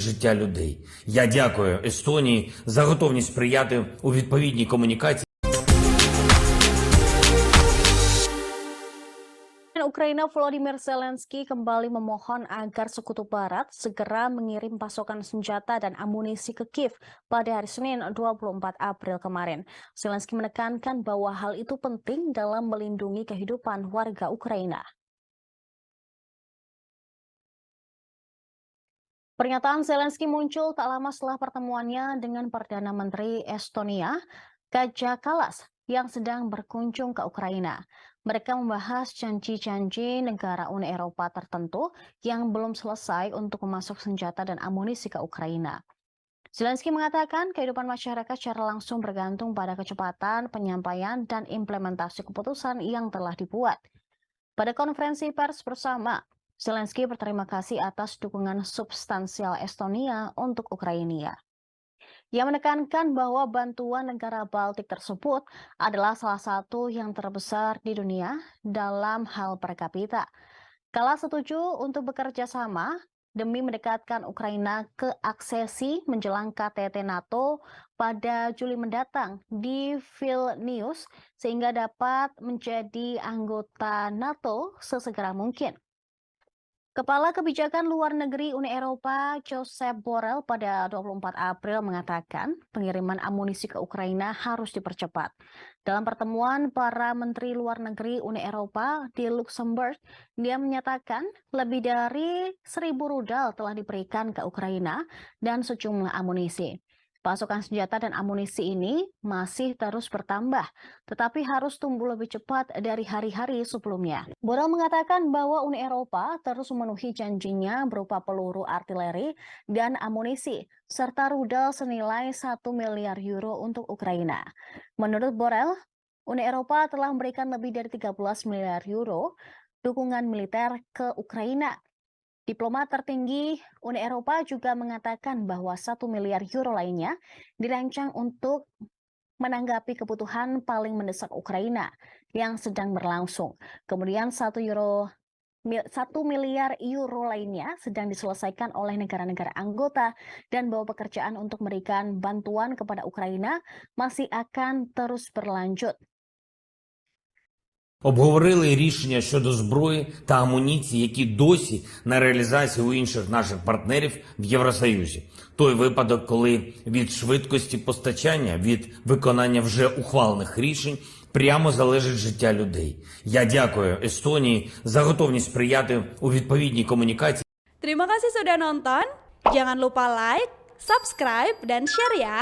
життя людей. Я дякую Естонії за готовність сприяти у відповідній комунікації. Ukraina Volodymyr Zelensky kembali memohon agar Sekutu Barat segera mengirim pasokan senjata dan amunisi ke Kiev pada hari Senin 24 April kemarin. Zelensky menekankan bahwa hal itu penting dalam melindungi kehidupan warga Ukraina. Pernyataan Zelensky muncul tak lama setelah pertemuannya dengan Perdana Menteri Estonia, Kaja Kallas, yang sedang berkunjung ke Ukraina. Mereka membahas janji-janji negara Uni Eropa tertentu yang belum selesai untuk memasok senjata dan amunisi ke Ukraina. Zelensky mengatakan kehidupan masyarakat secara langsung bergantung pada kecepatan penyampaian dan implementasi keputusan yang telah dibuat. Pada konferensi pers bersama, Zelensky berterima kasih atas dukungan substansial Estonia untuk Ukraina. Ia menekankan bahwa bantuan negara Baltik tersebut adalah salah satu yang terbesar di dunia dalam hal per kapita. Kallas setuju untuk bekerja sama demi mendekatkan Ukraina ke aksesi menjelang KTT NATO pada Juli mendatang di Vilnius sehingga dapat menjadi anggota NATO sesegera mungkin. Kepala Kebijakan Luar Negeri Uni Eropa, Josep Borrell, pada 24 April mengatakan pengiriman amunisi ke Ukraina harus dipercepat. Dalam pertemuan para Menteri Luar Negeri Uni Eropa di Luxembourg, dia menyatakan lebih dari 1.000 rudal telah diberikan ke Ukraina dan sejumlah amunisi. Pasokan senjata dan amunisi ini masih terus bertambah, tetapi harus tumbuh lebih cepat dari hari-hari sebelumnya. Borrell mengatakan bahwa Uni Eropa terus memenuhi janjinya berupa peluru artileri dan amunisi, serta rudal senilai 1 miliar euro untuk Ukraina. Menurut Borrell, Uni Eropa telah memberikan lebih dari 13 miliar euro dukungan militer ke Ukraina. Diplomat tertinggi Uni Eropa juga mengatakan bahwa 1 miliar euro lainnya dirancang untuk menanggapi kebutuhan paling mendesak Ukraina yang sedang berlangsung. Kemudian 1 miliar euro lainnya sedang diselesaikan oleh negara-negara anggota dan bahwa pekerjaan untuk memberikan bantuan kepada Ukraina masih akan terus berlanjut. Обговорили рішення щодо зброї та амуніції, які досі на реалізації у інших наших партнерів в Євросоюзі. Той випадок, коли від швидкості постачання, від виконання вже ухвалених рішень прямо залежить життя людей. Я дякую Естонії за готовність сприяти у відповідній комунікації. Terima kasih sudah nonton. Jangan lupa like, subscribe, dan share ya.